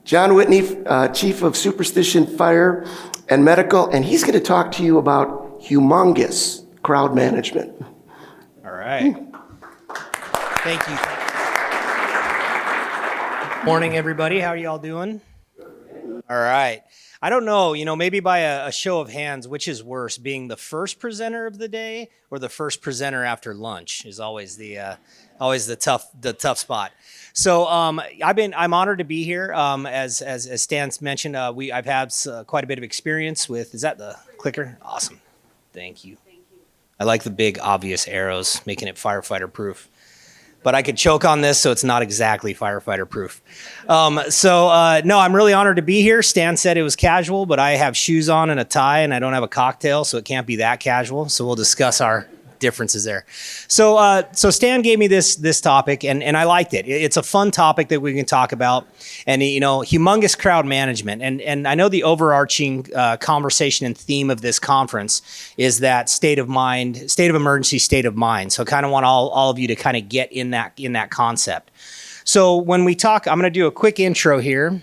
John Whitney, Chief of Superstition, Fire, and Medical, and he's going to talk to you about humongous crowd management. All right. Thank you. Morning, everybody. How are y'all doing? All right. I don't know, maybe by a show of hands, which is worse, being the first presenter of the day or the first presenter after lunch is always the tough spot. So I'm honored to be here. As Stan mentioned, I've had quite a bit of experience with. Is that the clicker? Awesome. Thank you. I like the big obvious arrows, making it firefighter proof. But I could choke on this, so it's not exactly firefighter proof. No, I'm really honored to be here. Stan said it was casual, but I have shoes on and a tie, and I don't have a cocktail, so it can't be that casual. So we'll discuss our differences there. So Stan gave me this topic, and I liked it. It's a fun topic that we can talk about, and humongous crowd management. And I know the overarching conversation and theme of this conference is that state of mind, state of emergency, state of mind. So I kind of want all of you to kind of get in that concept. So when we talk, I'm going to do a quick intro here.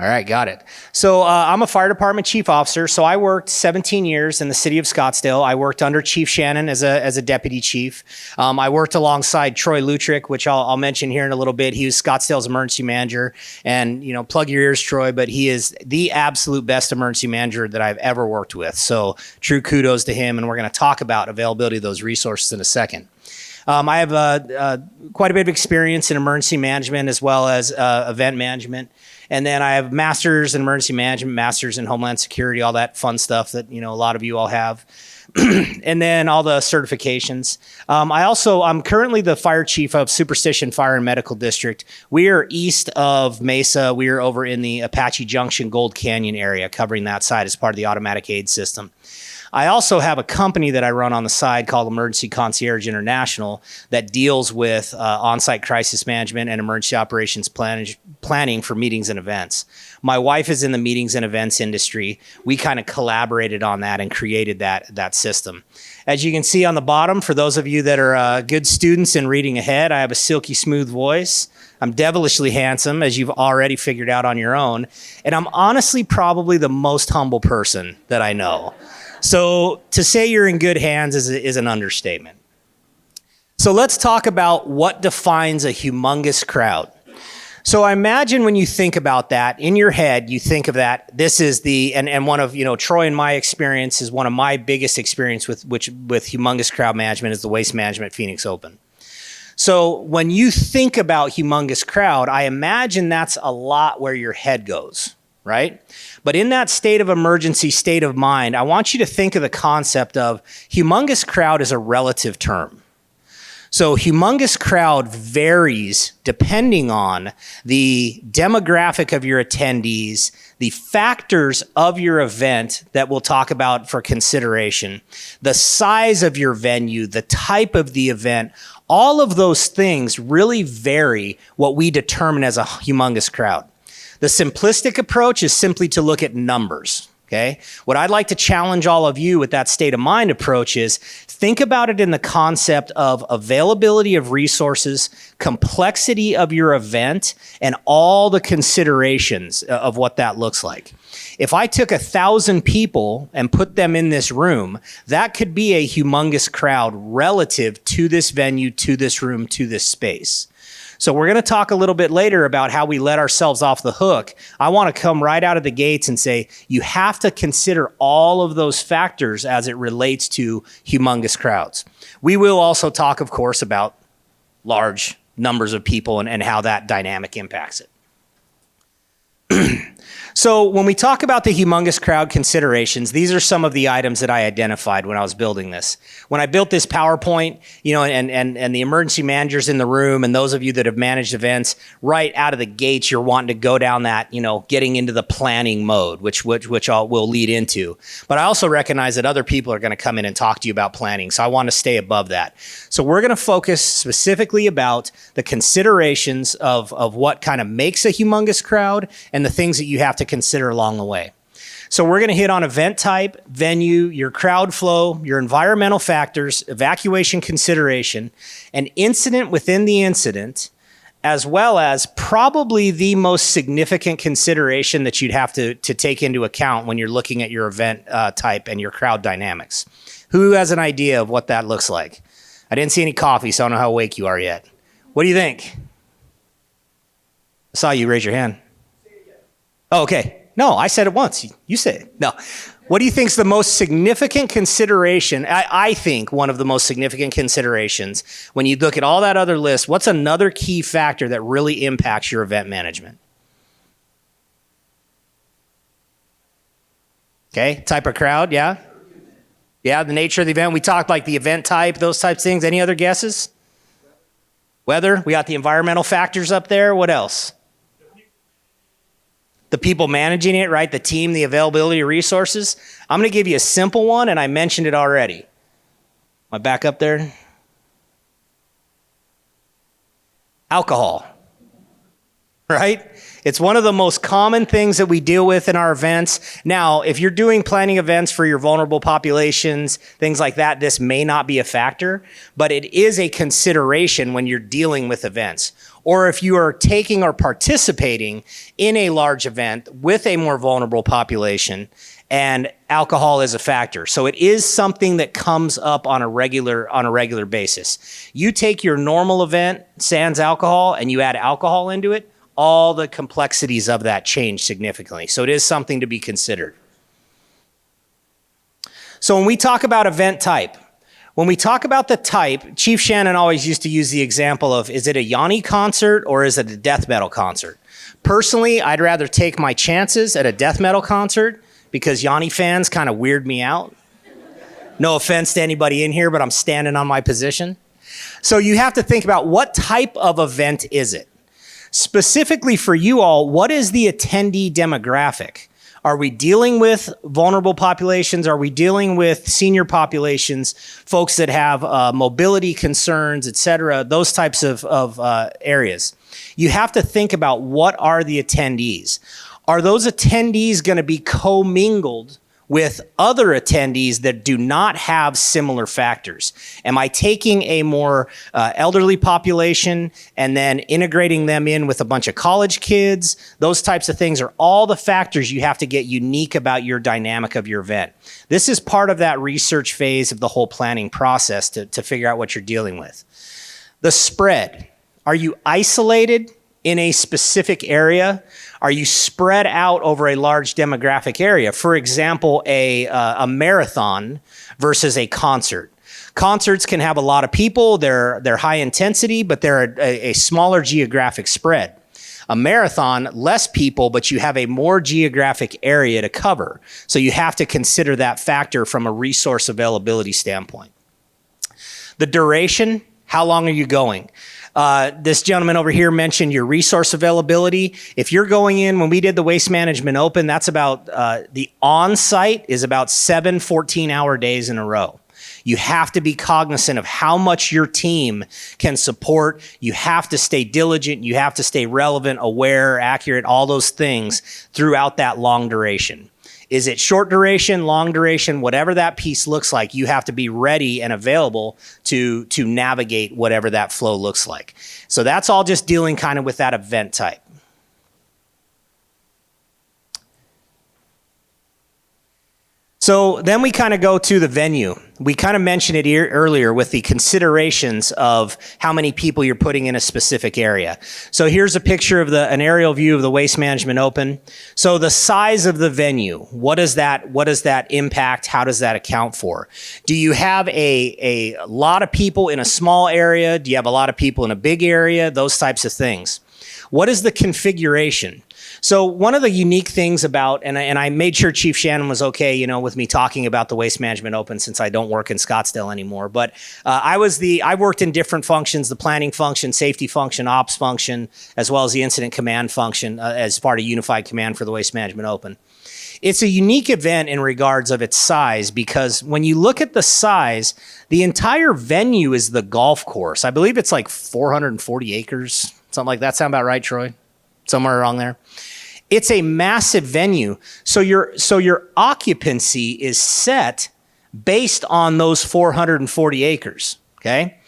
All right, got it. So I'm a fire department chief officer. So I worked 17 years in the city of Scottsdale. I worked under Chief Shannon as a deputy chief. I worked alongside Troy Lutrick, which I'll mention here in a little bit. He was Scottsdale's emergency manager. And, plug your ears, Troy, but he is the absolute best emergency manager that I've ever worked with. So true kudos to him. And we're going to talk about availability of those resources in a second. I have quite a bit of experience in emergency management as well as event management. And then I have masters in emergency management, masters in homeland security, all that fun stuff that, a lot of you all have. And then all the certifications. I'm currently the fire chief of Superstition Fire and Medical District. We are east of Mesa. We are over in the Apache Junction, Gold Canyon area, covering that side as part of the automatic aid system. I also have a company that I run on the side called Emergency Concierge International that deals with on-site crisis management and emergency operations planning for meetings and events. My wife is in the meetings and events industry. We kind of collaborated on that and created that system. As you can see on the bottom, for those of you that are good students in reading ahead, I have a silky smooth voice. I'm devilishly handsome, as you've already figured out on your own. And I'm honestly probably the most humble person that I know. So to say you're in good hands is an understatement. So let's talk about what defines a humongous crowd. So I imagine when you think about that, in your head, you think of that, this is and one of, Troy and my experience is one of my biggest experience with humongous crowd management is the Waste Management Phoenix Open. So when you think about humongous crowd, I imagine that's a lot where your head goes. Right? But in that state of emergency, state of mind, I want you to think of the concept of humongous crowd as a relative term. So humongous crowd varies depending on the demographic of your attendees, the factors of your event that we'll talk about for consideration, the size of your venue, the type of the event. All of those things really vary what we determine as a humongous crowd. The simplistic approach is simply to look at numbers, okay? What I'd like to challenge all of you with that state of mind approach is think about it in the concept of availability of resources, complexity of your event, and all the considerations of what that looks like. If I took 1,000 people and put them in this room, that could be a humongous crowd relative to this venue, to this room, to this space. So we're going to talk a little bit later about how we let ourselves off the hook. I want to come right out of the gates and say, you have to consider all of those factors as it relates to humongous crowds. We will also talk, of course, about large numbers of people and how that dynamic impacts it. So when we talk about the humongous crowd considerations, these are some of the items that I identified when I was building this. When I built this PowerPoint, and the emergency managers in the room and those of you that have managed events, right out of the gates, you're wanting to go down that, getting into the planning mode, which we'll lead into. But I also recognize that other people are going to come in and talk to you about planning, so I want to stay above that. So we're going to focus specifically about the considerations of what kind of makes a humongous crowd and the things that you have to consider along the way. So we're going to hit on event type, venue, your crowd flow, your environmental factors, evacuation consideration, an incident within the incident, as well as probably the most significant consideration that you'd have to take into account when you're looking at your event type and your crowd dynamics. Who has an idea of what that looks like? I didn't see any coffee, so I don't know how awake you are yet. What do you think? I saw you raise your hand. Oh, okay. No, I said it once. You said it. No. What do you think is the most significant consideration? I think one of the most significant considerations when you look at all that other list, what's another key factor that really impacts your event management? Okay, type of crowd, yeah? Yeah, the nature of the event. We talked like the event type, those types of things. Any other guesses? Weather, we got the environmental factors up there. What else? The people managing it, right? The team, the availability of resources. I'm going to give you a simple one, and I mentioned it already. Am I back up there? Alcohol, right? It's one of the most common things that we deal with in our events. Now, if you're doing planning events for your vulnerable populations, things like that, this may not be a factor, but it is a consideration when you're dealing with events. Or if you are taking or participating in a large event with a more vulnerable population, and alcohol is a factor. So it is something that comes up on a regular basis. You take your normal event, sans alcohol, and you add alcohol into it, all the complexities of that change significantly. So it is something to be considered. So when we talk about event type, when we talk about the type, Chief Shannon always used to use the example of, is it a Yanni concert or is it a death metal concert? Personally, I'd rather take my chances at a death metal concert because Yanni fans kind of weird me out. No offense to anybody in here, but I'm standing on my position. So you have to think about what type of event is it? Specifically for you all, what is the attendee demographic? Are we dealing with vulnerable populations? Are we dealing with senior populations, folks that have mobility concerns, et cetera, those types of areas? You have to think about what are the attendees. Are those attendees going to be commingled with other attendees that do not have similar factors? Am I taking a more elderly population and then integrating them in with a bunch of college kids? Those types of things are all the factors you have to get unique about your dynamic of your event. This is part of that research phase of the whole planning process to figure out what you're dealing with. The spread. Are you isolated in a specific area? Are you spread out over a large demographic area? For example, a marathon versus a concert. Concerts can have a lot of people. They're high intensity, but they're a smaller geographic spread. A marathon, less people, but you have a more geographic area to cover. So you have to consider that factor from a resource availability standpoint. The duration, how long are you going? This gentleman over here mentioned your resource availability. If you're going in, when we did the Waste Management Open, that's about, the on-site is about 7 14-hour days in a row. You have to be cognizant of how much your team can support. You have to stay diligent. You have to stay relevant, aware, accurate, all those things throughout that long duration. Is it short duration, long duration, whatever that piece looks like, you have to be ready and available to navigate whatever that flow looks like. So that's all just dealing kind of with that event type. So then we kind of go to the venue. We kind of mentioned it earlier with the considerations of how many people you're putting in a specific area. So here's a picture of an aerial view of the Waste Management Open. So the size of the venue, what does that impact? How does that account for? Do you have a lot of people in a small area? Do you have a lot of people in a big area? Those types of things. What is the configuration? So one of the unique things about, and I made sure Chief Shannon was okay, with me talking about the Waste Management Open since I don't work in Scottsdale anymore. But I worked in different functions: the planning function, safety function, ops function, as well as the incident command function as part of unified command for the Waste Management Open. It's a unique event in regards of its size because when you look at the size, the entire venue is the golf course. I believe it's like 440 acres, something like that. Sound about right, Troy? Somewhere around there. It's a massive venue. So your occupancy is set based on those 440 acres, okay?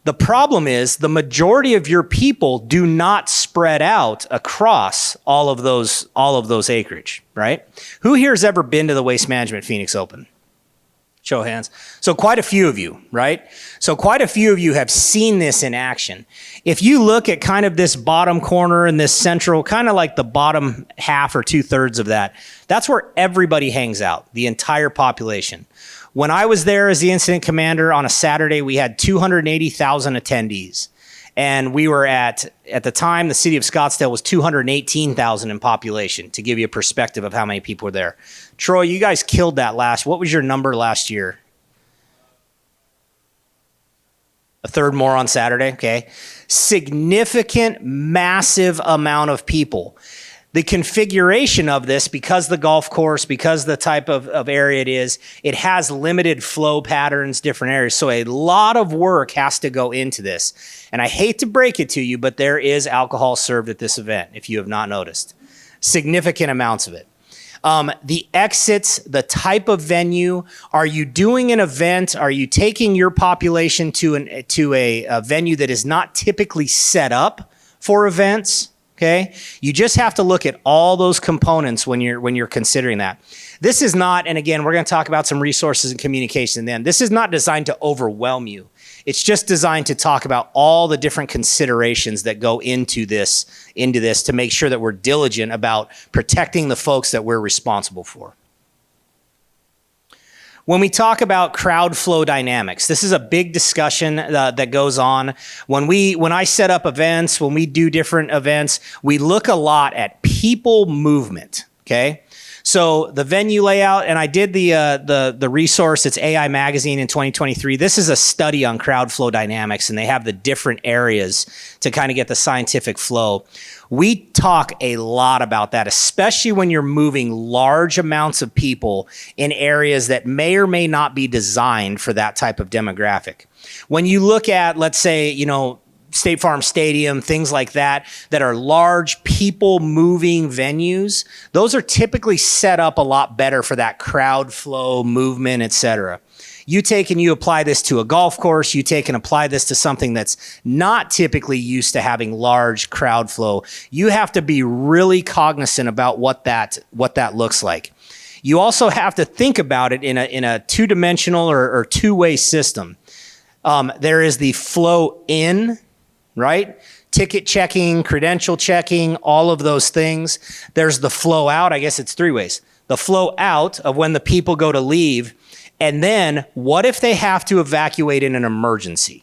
The problem is the majority of your people do not spread out across all of those acreage, right? Who here has ever been to the Waste Management Phoenix Open? Show of hands. So quite a few of you, right? So quite a few of you have seen this in action. If you look at kind of this bottom corner and this central, kind of like the bottom half or 2/3 of that, that's where everybody hangs out, the entire population. When I was there as the incident commander on a Saturday, we had 280,000 attendees. And we were at the time, the city of Scottsdale was 218,000 in population, to give you a perspective of how many people were there. Troy, you guys killed that what was your number last year? A third more on Saturday, okay. Significant, massive amount of people. The configuration of this, because the golf course, because the type of area it is, it has limited flow patterns, different areas. So a lot of work has to go into this. And I hate to break it to you, but there is alcohol served at this event, if you have not noticed. Significant amounts of it. The exits, the type of venue. Are you doing an event? Are you taking your population to a venue that is not typically set up for events? Okay, you just have to look at all those components when you're considering that. This is not, and again, we're going to talk about some resources and communication then. This is not designed to overwhelm you. It's just designed to talk about all the different considerations that go into this to make sure that we're diligent about protecting the folks that we're responsible for. When we talk about crowd flow dynamics, this is a big discussion that goes on. When I set up events, when we do different events, we look a lot at people movement, okay? So the venue layout, and I did the resource, it's AI Magazine in 2023. This is a study on crowd flow dynamics, and they have the different areas to kind of get the scientific flow. We talk a lot about that, especially when you're moving large amounts of people in areas that may or may not be designed for that type of demographic. When you look at, let's say, State Farm Stadium, things like that are large people moving venues, those are typically set up a lot better for that crowd flow, movement, et cetera. You take and you apply this to a golf course, you take and apply this to something that's not typically used to having large crowd flow. You have to be really cognizant about what that looks like. You also have to think about it in a two-dimensional or two-way system. There is the flow in, right? Ticket checking, credential checking, all of those things. There's the flow out. I guess it's three ways. The flow out of when the people go to leave. And then what if they have to evacuate in an emergency?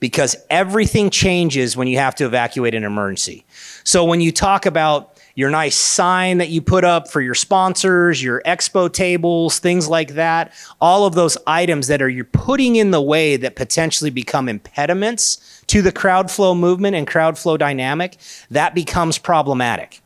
Because everything changes when you have to evacuate in an emergency. So when you talk about your nice sign that you put up for your sponsors, your expo tables, things like that, all of those items that you're putting in the way that potentially become impediments to the crowd flow movement and crowd flow dynamic, that becomes problematic.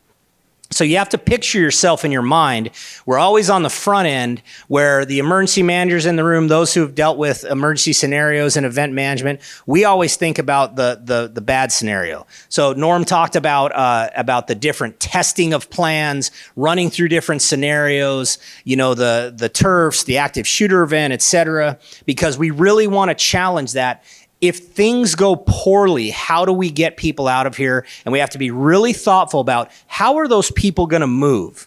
So you have to picture yourself in your mind. We're always on the front end where the emergency managers in the room, those who have dealt with emergency scenarios and event management, we always think about the bad scenario. So Norm talked about the different testing of plans, running through different scenarios, the turfs, the active shooter event, et cetera, because we really want to challenge that. If things go poorly, how do we get people out of here? And we have to be really thoughtful about how are those people going to move?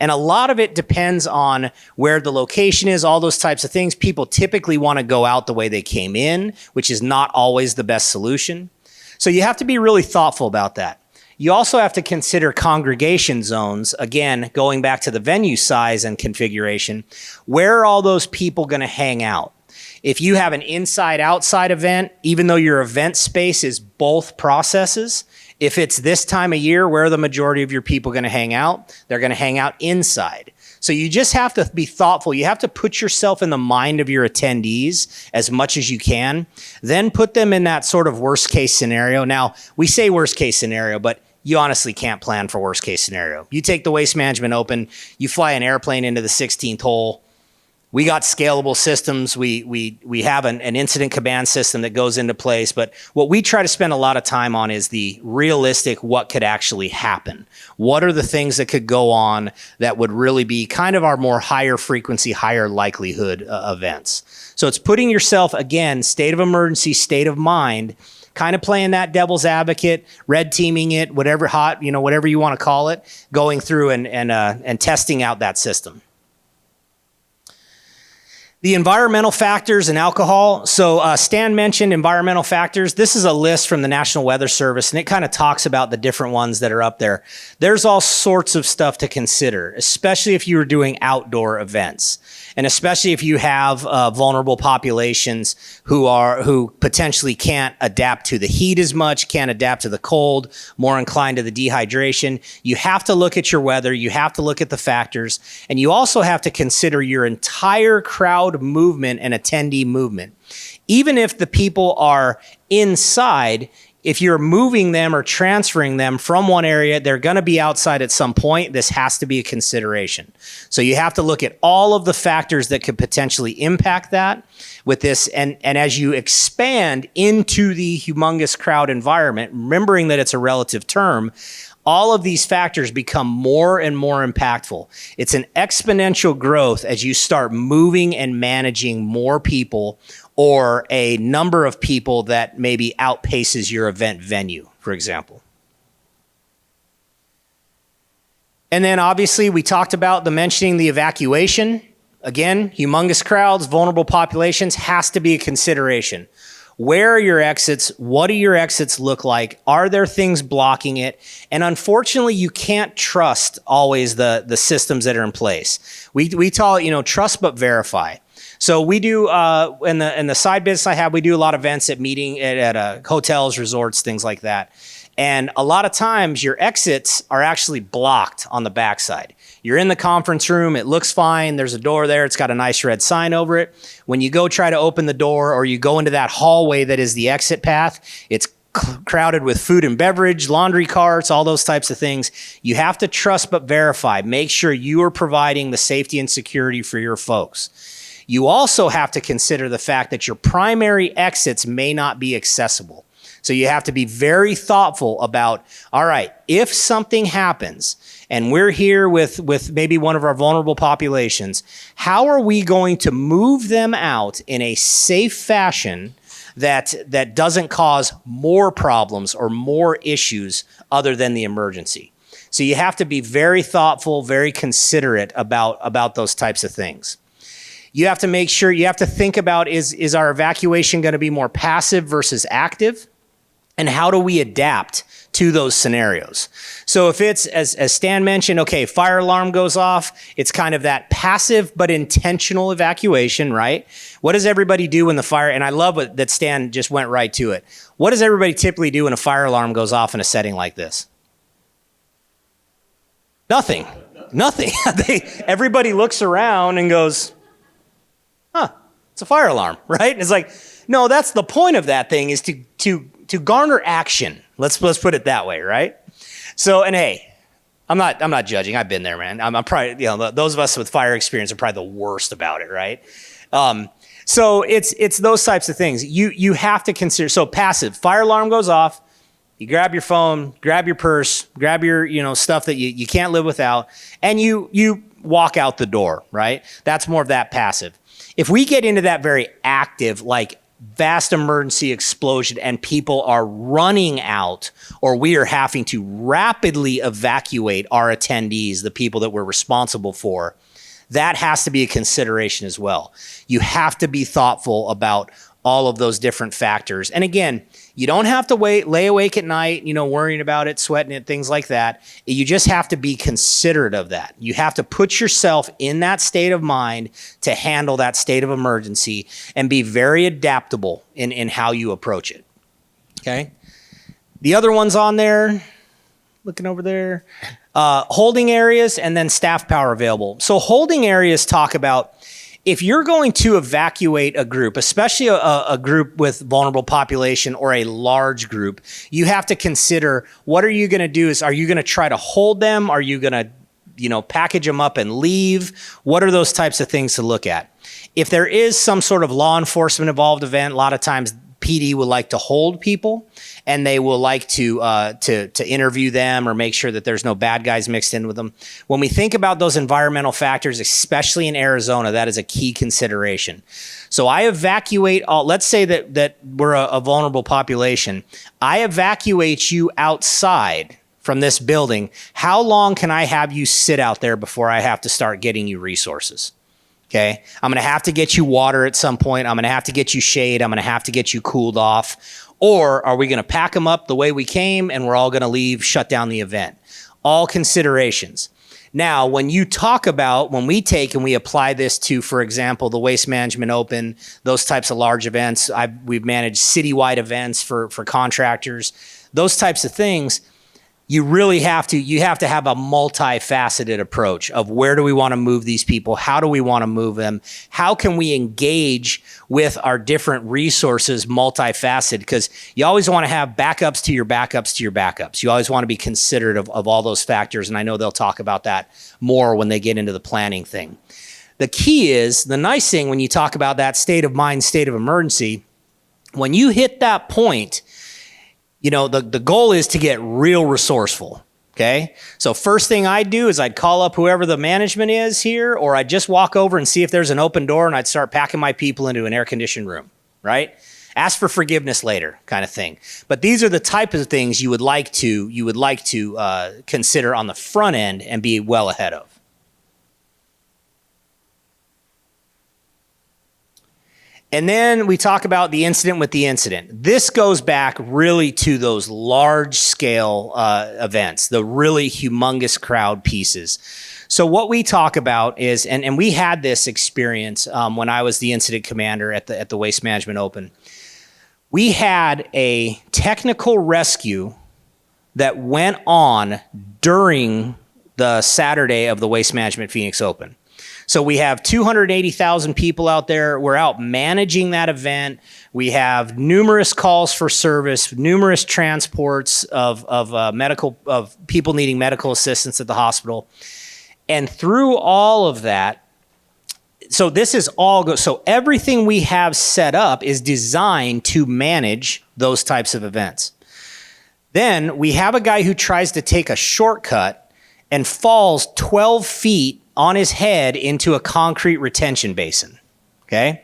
And a lot of it depends on where the location is, all those types of things. People typically want to go out the way they came in, which is not always the best solution. So you have to be really thoughtful about that. You also have to consider congregation zones. Again, going back to the venue size and configuration, where are all those people going to hang out? If you have an inside-outside event, even though your event space is both processes, if it's this time of year, where are the majority of your people going to hang out? They're going to hang out inside. So you just have to be thoughtful. You have to put yourself in the mind of your attendees as much as you can, then put them in that sort of worst-case scenario. Now, we say worst-case scenario, but you honestly can't plan for worst-case scenario. You take the Waste Management Open, you fly an airplane into the 16th hole, We got scalable systems. We have an incident command system that goes into place. But what we try to spend a lot of time on is the realistic what could actually happen. What are the things that could go on that would really be kind of our more higher frequency, higher likelihood events. So it's putting yourself, again, state of emergency, state of mind, kind of playing that devil's advocate, red teaming it, whatever whatever you want to call it, going through and testing out that system. The environmental factors and alcohol. So Stan mentioned environmental factors. This is a list from the National Weather Service, and it kind of talks about the different ones that are up there. There's all sorts of stuff to consider, especially if you are doing outdoor events, and especially if you have vulnerable populations who potentially can't adapt to the heat as much, can't adapt to the cold, more inclined to the dehydration. You have to look at your weather. You have to look at the factors, and you also have to consider your entire crowd movement and attendee movement. Even if the people are inside, if you're moving them or transferring them from one area, they're going to be outside at some point. This has to be a consideration. So you have to look at all of the factors that could potentially impact that with this. And as you expand into the humongous crowd environment, remembering that it's a relative term, all of these factors become more and more impactful. It's an exponential growth as you start moving and managing more people or a number of people that maybe outpaces your event venue, for example. And then obviously we talked about mentioning the evacuation. Again, humongous crowds, vulnerable populations has to be a consideration. Where are your exits? What do your exits look like? Are there things blocking it? And unfortunately, you can't trust always the systems that are in place. We call it, trust but verify. So we do in the side business I have, we do a lot of events at hotels, resorts, things like that. And a lot of times your exits are actually blocked on the backside. You're in the conference room, it looks fine, there's a door there, it's got a nice red sign over it. When you go try to open the door or you go into that hallway that is the exit path, it's crowded with food and beverage, laundry carts, all those types of things. You have to trust but verify. Make sure you are providing the safety and security for your folks. You also have to consider the fact that your primary exits may not be accessible. So you have to be very thoughtful about, all right, if something happens and we're here with maybe one of our vulnerable populations, how are we going to move them out in a safe fashion that doesn't cause more problems or more issues other than the emergency? So you have to be very thoughtful, very considerate about those types of things. You have to make sure, you have to think about, is our evacuation going to be more passive versus active? And how do we adapt to those scenarios? So if it's, as Stan mentioned, okay, fire alarm goes off, it's kind of that passive but intentional evacuation, right? What does everybody do when the fire, and I love that Stan just went right to it. What does everybody typically do when a fire alarm goes off in a setting like this? Nothing. Everybody looks around and goes, it's a fire alarm, right? And it's like, no, that's the point of that thing, is to garner action. Let's put it that way, right? So, and hey, I'm not judging. I've been there, man. I'm probably, those of us with fire experience are probably the worst about it, right? So it's those types of things. You have to consider. So passive, fire alarm goes off. You grab your phone, grab your purse, grab your stuff that you can't live without, and you walk out the door, right? That's more of that passive. If we get into that very active, like vast emergency explosion and people are running out, or we are having to rapidly evacuate our attendees, the people that we're responsible for, that has to be a consideration as well. You have to be thoughtful about all of those different factors. And again, you don't have to lay awake at night, worrying about it, sweating it, things like that. You just have to be considerate of that. You have to put yourself in that state of mind to handle that state of emergency and be very adaptable in how you approach it. Okay? The other ones on there, looking over there, holding areas and then staff power available. So holding areas talk about, if you're going to evacuate a group, especially a group with vulnerable population or a large group, you have to consider, what are you going to do? Are you going to try to hold them? Are you going to package them up and leave? What are those types of things to look at? If there is some sort of law enforcement involved event, a lot of times PD will like to hold people, and they will like to interview them or make sure that there's no bad guys mixed in with them. When we think about those environmental factors, especially in Arizona, that is a key consideration. So I evacuate all. Let's say that we're a vulnerable population. I evacuate you outside from this building. How long can I have you sit out there before I have to start getting you resources? Okay, I'm going to have to get you water at some point. I'm going to have to get you shade. I'm going to have to get you cooled off. Or are we going to pack them up the way we came and we're all going to leave, shut down the event? All considerations. Now, when we take and we apply this to, for example, the Waste Management Open, those types of large events, we've managed citywide events for contractors, those types of things. You really have to have a multifaceted approach of where do we want to move these people? How do we want to move them? How can we engage with our different resources multifaceted? Because you always want to have backups to your backups to your backups. You always want to be considerate of all those factors. And I know they'll talk about that more when they get into the planning thing. The key is, the nice thing when you talk about that state of mind, state of emergency, when you hit that point, the goal is to get real resourceful, okay? So first thing I'd do is I'd call up whoever the management is here, or I'd just walk over and see if there's an open door, and I'd start packing my people into an air-conditioned room, right? Ask for forgiveness later kind of thing. But these are the type of things you would like to consider on the front end and be well ahead of. And then we talk about the incident with the incident. This goes back really to those large scale events, the really humongous crowd pieces. So what we talk about is, and we had this experience when I was the incident commander at the Waste Management Open. We had a technical rescue that went on during the Saturday of the Waste Management Phoenix Open. So we have 280,000 people out there. We're out managing that event. We have numerous calls for service, numerous transports of people needing medical assistance at the hospital. And through all of that, so this is all so everything we have set up is designed to manage those types of events. Then we have a guy who tries to take a shortcut and falls 12 feet on his head into a concrete retention basin, okay?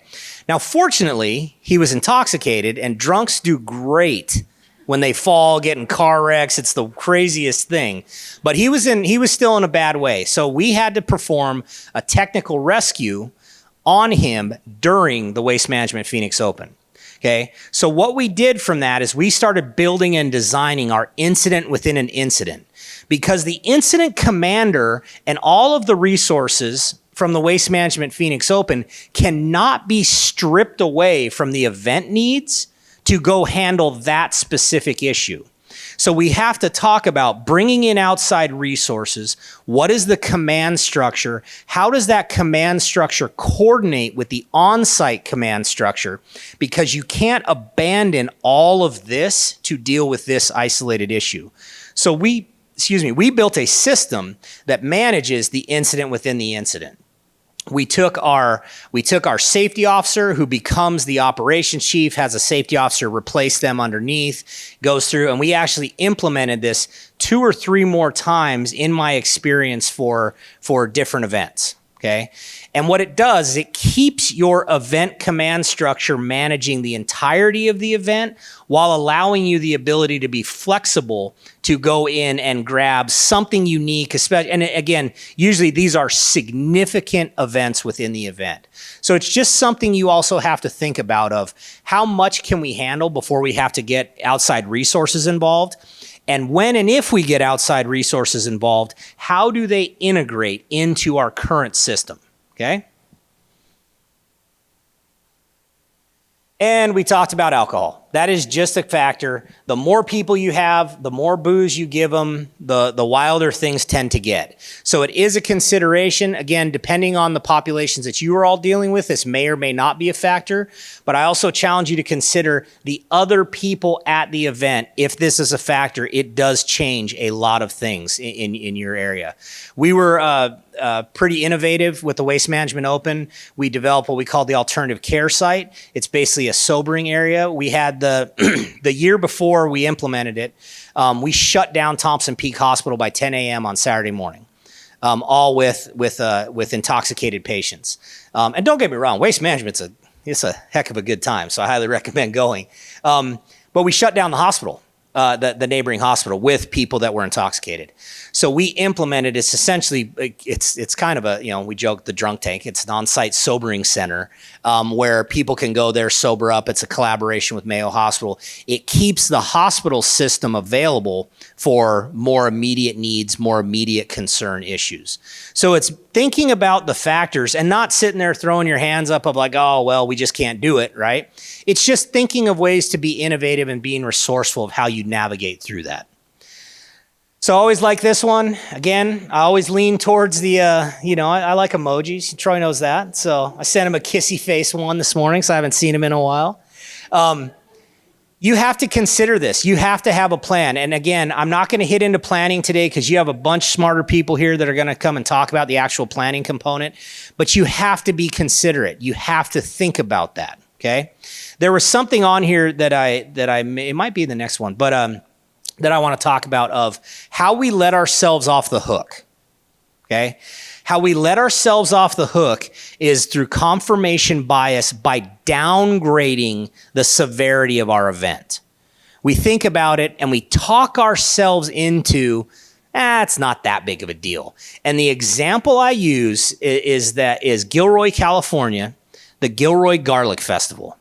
Now, fortunately, he was intoxicated, and drunks do great when they fall, get in car wrecks. It's the craziest thing. But he was still in a bad way. So we had to perform a technical rescue on him during the Waste Management Phoenix Open. Okay, so what we did from that is we started building and designing our incident within an incident, because the incident commander and all of the resources from the Waste Management Phoenix Open cannot be stripped away from the event needs to go handle that specific issue. So we have to talk about bringing in outside resources. What is the command structure? How does that command structure coordinate with the on-site command structure? Because you can't abandon all of this to deal with this isolated issue. So we built a system that manages the incident within the incident. We took our safety officer, who becomes the operations chief, has a safety officer replace them underneath, goes through, and we actually implemented this 2 or 3 more times in my experience for different events. Okay. And what it does is it keeps your event command structure managing the entirety of the event while allowing you the ability to be flexible to go in and grab something unique, especially, and again, usually these are significant events within the event. So it's just something you also have to think about of how much can we handle before we have to get outside resources involved. And when and if we get outside resources involved, how do they integrate into our current system, okay? And we talked about alcohol. That is just a factor. The more people you have, the more booze you give them, the wilder things tend to get. So it is a consideration. Again, depending on the populations that you are all dealing with, this may or may not be a factor. But I also challenge you to consider the other people at the event. If this is a factor, it does change a lot of things in your area. We were pretty innovative with the Waste Management Open. We developed what we call the alternative care site. It's basically a sobering area. We had the year before we implemented it, we shut down Thompson Peak Hospital by 10 a.m. on Saturday morning, all with intoxicated patients. And don't get me wrong, waste management's it's a heck of a good time, so I highly recommend going. But we shut down the hospital, the neighboring hospital, with people that were intoxicated. So we implemented, it's essentially, it's kind of a, we joke, the drunk tank. It's an on-site sobering center where people can go there, sober up. It's a collaboration with Mayo Hospital. It keeps the hospital system available for more immediate needs, more immediate concern issues. So it's thinking about the factors and not sitting there throwing your hands up of like, oh, well, we just can't do it, right? It's just thinking of ways to be innovative and being resourceful of how you navigate through that. So I always like this one. Again, I always lean towards the, I like emojis. Troy knows that. So I sent him a kissy face one this morning, so I haven't seen him in a while. You have to consider this. You have to have a plan. And again, I'm not going to hit into planning today because you have a bunch smarter people here that are going to come and talk about the actual planning component. But you have to be considerate. You have to think about that, okay? There was something on here that it might be the next one, but that I want to talk about of how we let ourselves off the hook, okay? How we let ourselves off the hook is through confirmation bias by downgrading the severity of our event. We think about it and we talk ourselves into, it's not that big of a deal. And the example I use is Gilroy, California, the Gilroy Garlic Festival,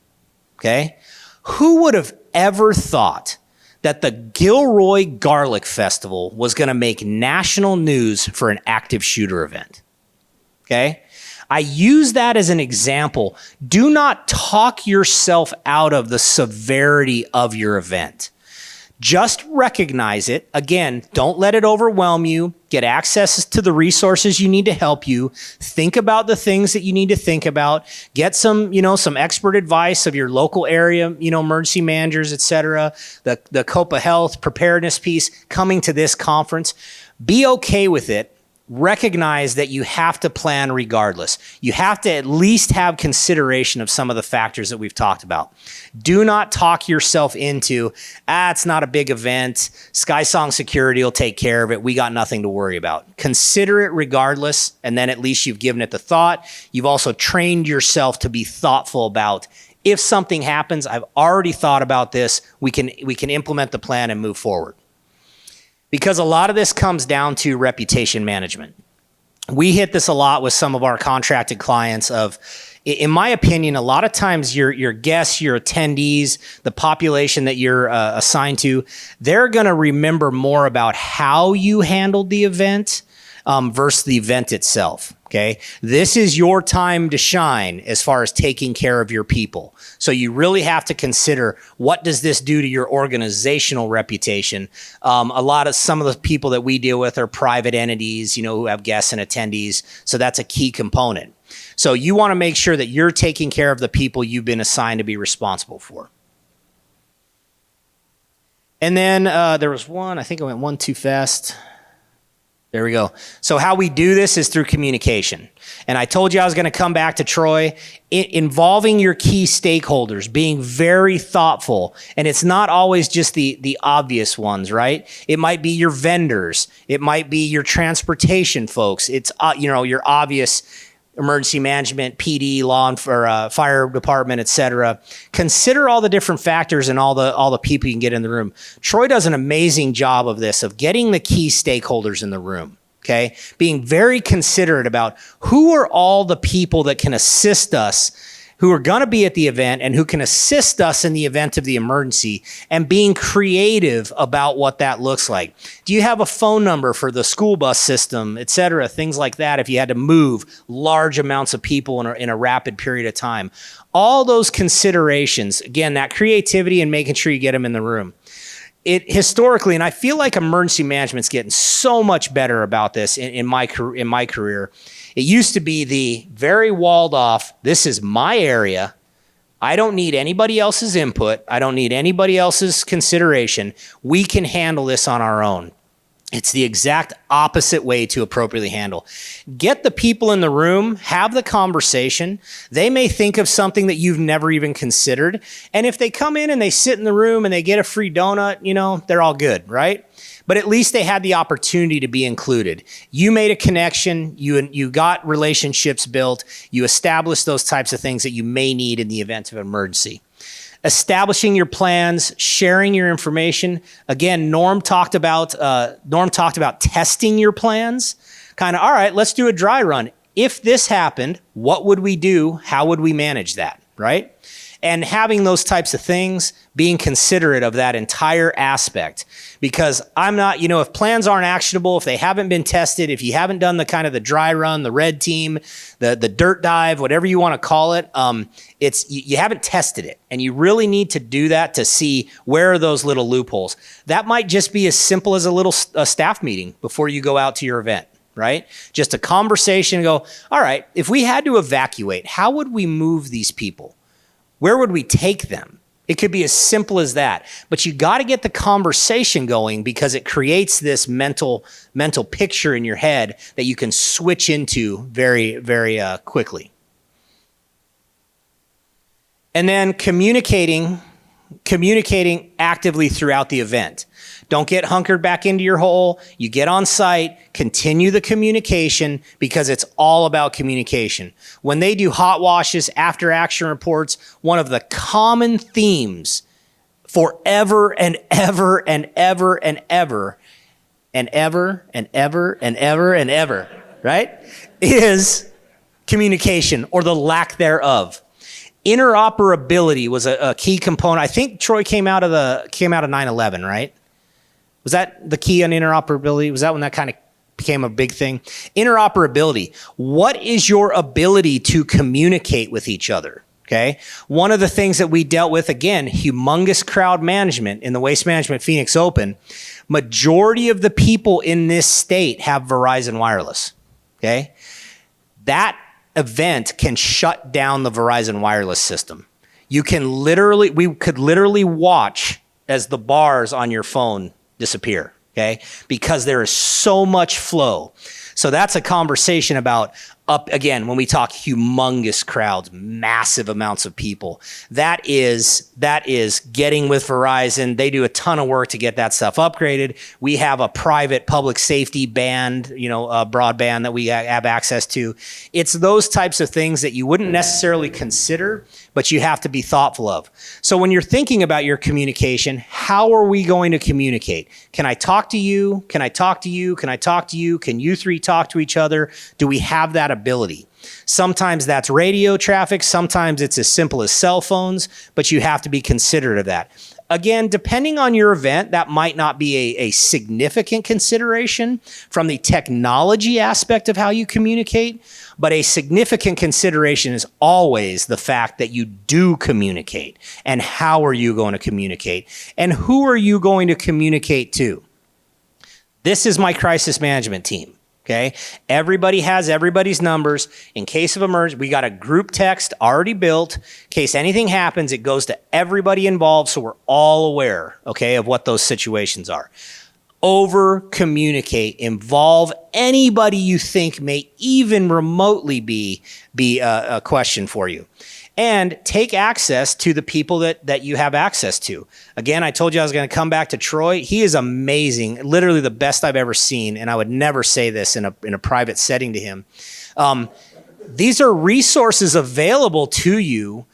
okay? Who would have ever thought that the Gilroy Garlic Festival was going to make national news for an active shooter event, okay? I use that as an example. Do not talk yourself out of the severity of your event. Just recognize it. Again, don't let it overwhelm you. Get access to the resources you need to help you. Think about the things that you need to think about. Get some expert advice of your local area, emergency managers, et cetera. The COPA Health preparedness piece coming to this conference. Be okay with it. Recognize that you have to plan regardless. You have to at least have consideration of some of the factors that we've talked about. Do not talk yourself into, it's not a big event. SkySong Security will take care of it. We got nothing to worry about. Consider it regardless, and then at least you've given it the thought. You've also trained yourself to be thoughtful about, if something happens, I've already thought about this. We can implement the plan and move forward. Because a lot of this comes down to reputation management. We hit this a lot with some of our contracted clients of, in my opinion, a lot of times your guests, your attendees, the population that you're assigned to, they're going to remember more about how you handled the event versus the event itself, okay? This is your time to shine as far as taking care of your people. So you really have to consider, what does this do to your organizational reputation? Some of the people that we deal with are private entities, who have guests and attendees. So that's a key component. So you want to make sure that you're taking care of the people you've been assigned to be responsible for. And then there was one, I think I went one too fast. There we go. So how we do this is through communication. And I told you I was going to come back to Troy. Involving your key stakeholders, being very thoughtful. And it's not always just the obvious ones, right? It might be your vendors. It might be your transportation folks. It's, your obvious emergency management, PD, fire department, et cetera. Consider all the different factors and all the people you can get in the room. Troy does an amazing job of this, of getting the key stakeholders in the room, okay? Being very considerate about who are all the people that can assist us, who are going to be at the event and who can assist us in the event of the emergency, and being creative about what that looks like. Do you have a phone number for the school bus system, et cetera, things like that, if you had to move large amounts of people in a rapid period of time? All those considerations, again, that creativity and making sure you get them in the room. it historically, and I feel like emergency management's getting so much better about this in my career. It used to be the very walled off, this is my area. I don't need anybody else's input. I don't need anybody else's consideration. We can handle this on our own. It's the exact opposite way to appropriately handle. Get the people in the room, have the conversation. They may think of something that you've never even considered. And if they come in and they sit in the room and they get a free donut, they're all good, right? But at least they had the opportunity to be included. You made a connection, you got relationships built, you established those types of things that you may need in the event of emergency. Establishing your plans, sharing your information. Again, Norm talked about testing your plans. Kind of, all right, let's do a dry run. If this happened, what would we do? How would we manage that, right? And having those types of things, being considerate of that entire aspect. Because I'm not, if plans aren't actionable, if they haven't been tested, if you haven't done the kind of the dry run, the red team, the dirt dive, whatever you want to call it, you haven't tested it. And you really need to do that to see where are those little loopholes. That might just be as simple as a staff meeting before you go out to your event, right? Just a conversation, go, all right, if we had to evacuate, how would we move these people? Where would we take them? It could be as simple as that. But you got to get the conversation going because it creates this mental picture in your head that you can switch into very, very quickly. And then communicating actively throughout the event. Don't get hunkered back into your hole. You get on site, continue the communication because it's all about communication. When they do hot washes, after action reports, one of the common themes forever and ever and ever and ever and ever and ever and ever and ever, right, is communication or the lack thereof. Interoperability was a key component. I think Troy came out of 9/11, right? Was that the key on interoperability? Was that when that kind of became a big thing? Interoperability. What is your ability to communicate with each other? Okay. One of the things that we dealt with, again, humongous crowd management in the Waste Management Phoenix Open. Majority of the people in this state have Verizon Wireless. Okay. That event can shut down the Verizon Wireless system. We could literally watch as the bars on your phone disappear, okay? Because there is so much flow. So that's a conversation about again, when we talk humongous crowds, massive amounts of people, that is getting with Verizon. They do a ton of work to get that stuff upgraded. We have a private public safety band, broadband that we have access to. It's those types of things that you wouldn't necessarily consider, but you have to be thoughtful of. So when you're thinking about your communication, how are we going to communicate? Can I talk to you? Can I talk to you? Can I talk to you? Can you three talk to each other? Do we have that ability? Sometimes that's radio traffic. Sometimes it's as simple as cell phones, but you have to be considerate of that. Again, depending on your event, that might not be a significant consideration from the technology aspect of how you communicate, but a significant consideration is always the fact that you do communicate. And how are you going to communicate? And who are you going to communicate to? This is my crisis management team. Okay. Everybody has everybody's numbers. In case of emergency, we got a group text already built. In case anything happens, it goes to everybody involved. So we're all aware, okay, of what those situations are. Over communicate, involve anybody you think may even remotely be a question for you. And take access to the people that you have access to. Again, I told you I was going to come back to Troy. He is amazing, literally the best I've ever seen. And I would never say this in a private setting to him. These are resources available to you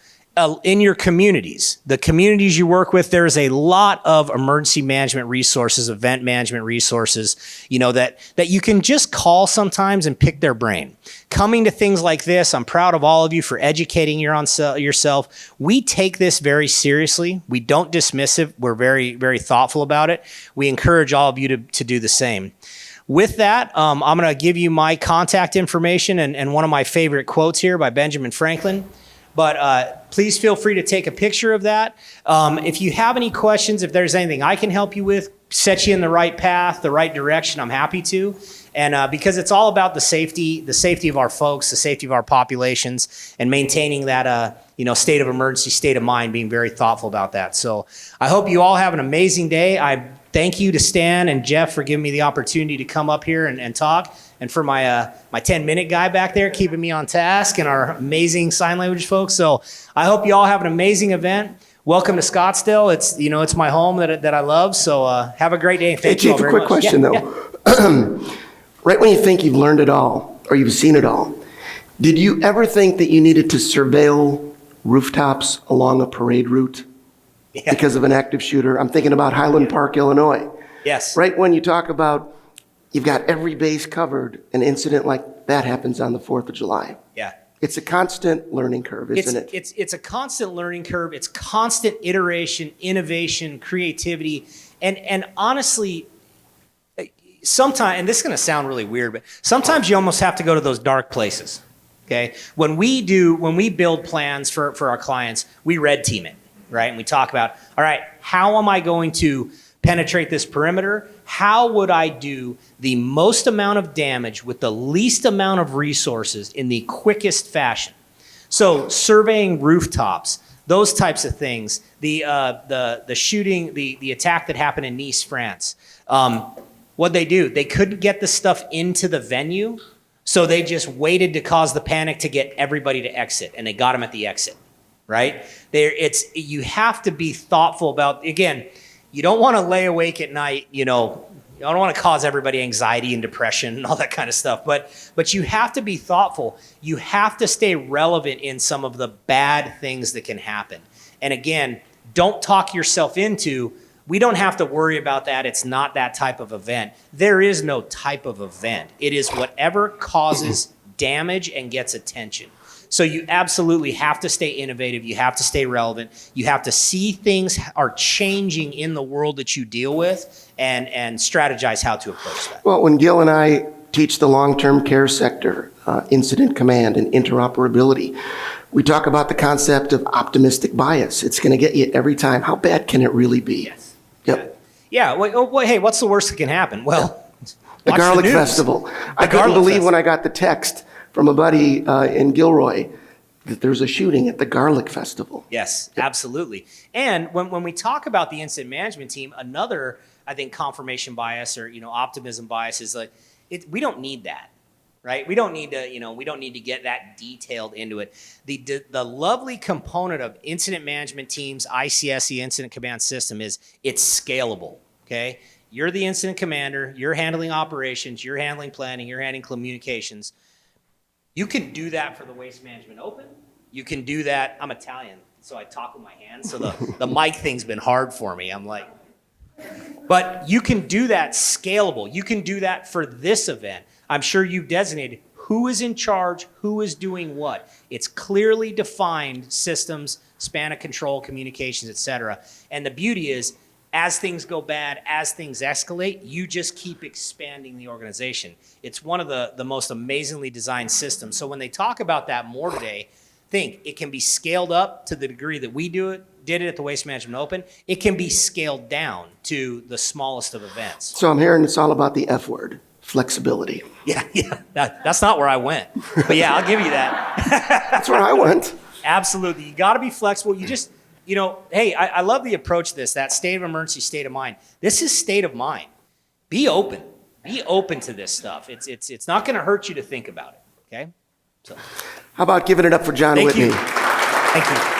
in your communities. The communities you work with, there's a lot of emergency management resources, event management resources, that you can just call sometimes and pick their brain. Coming to things like this, I'm proud of all of you for educating yourself. We take this very seriously. We don't dismiss it. We're very, very thoughtful about it. We encourage all of you to do the same. With that, I'm going to give you my contact information and one of my favorite quotes here by Benjamin Franklin. But please feel free to take a picture of that. If you have any questions, if there's anything I can help you with, set you in the right path, the right direction, I'm happy to. And because it's all about the safety of our folks, the safety of our populations, and maintaining that state of emergency, state of mind, being very thoughtful about that. So I hope you all have an amazing day. I thank you to Stan and Jeff for giving me the opportunity to come up here and talk, and for my 10-minute guy back there keeping me on task, and our amazing sign language folks. So I hope you all have an amazing event. Welcome to Scottsdale. It's my home that I love. So have a great day. Thank you all very much. Chief, a quick question though. Right when you think you've learned it all or you've seen it all, did you ever think that you needed to surveil rooftops along a parade route because of an active shooter? I'm thinking about Highland Park, Illinois. Yes. Right when you talk about you've got every base covered, an incident like that happens on the 4th of July. Yeah. It's a constant learning curve, isn't it? It's a constant learning curve. It's constant iteration, innovation, creativity. And honestly, sometimes, and this is going to sound really weird, but sometimes you almost have to go to those dark places. Okay? When we build plans for our clients, we red team it, right? And we talk about, all right, how am I going to penetrate this perimeter? How would I do the most amount of damage with the least amount of resources in the quickest fashion? So surveying rooftops, those types of things, the shooting, the attack that happened in Nice, France. What'd they do? They couldn't get the stuff into the venue, so they just waited to cause the panic to get everybody to exit, and they got them at the exit, right? You have to be thoughtful about, again, you don't want to lay awake at night, you don't want to cause everybody anxiety and depression and all that kind of stuff, but you have to be thoughtful. You have to stay relevant in some of the bad things that can happen. And again, don't talk yourself into, we don't have to worry about that. It's not that type of event. There is no type of event. It is whatever causes damage and gets attention. So you absolutely have to stay innovative. You have to stay relevant. You have to see things are changing in the world that you deal with and strategize how to approach that. Well, when Gil and I teach the long-term care sector, incident command and interoperability, we talk about the concept of optimistic bias. It's going to get you every time. How bad can it really be? Yes. Yep. Yeah. Well, hey, what's the worst that can happen? Well, the Garlic Festival. I couldn't believe when I got the text from a buddy in Gilroy that there's a shooting at the Garlic Festival. Yes, absolutely. And when we talk about the incident management team, another, I think, confirmation bias or optimism bias is like we don't need that, right? We don't need to get that detailed into it. The lovely component of incident management teams, ICS, the incident command system, is it's scalable. Okay, you're the incident commander. You're handling operations. You're handling planning. You're handling communications. You can do that for the Waste Management Open. You can do that. I'm Italian, so I talk with my hands. So the mic thing's been hard for me. I'm like, but you can do that scalable. You can do that for this event. I'm sure you've designated who is in charge, who is doing what. It's clearly defined systems, span of control, communications, et cetera. And the beauty is, as things go bad, as things escalate, you just keep expanding the organization. It's one of the most amazingly designed systems. So when they talk about that more today, think it can be scaled up to the degree that we did it at the Waste Management Open. It can be scaled down to the smallest of events. So I'm hearing it's all about the F word, flexibility. Yeah. That's not where I went. But yeah, I'll give you that. That's where I went. Absolutely. You got to be flexible. You just... hey, I love the approach to this, that state of emergency, state of mind. This is state of mind. Be open. Be open to this stuff. It's not going to hurt you to think about it, okay? So, how about giving it up for John Whitney? Thank you.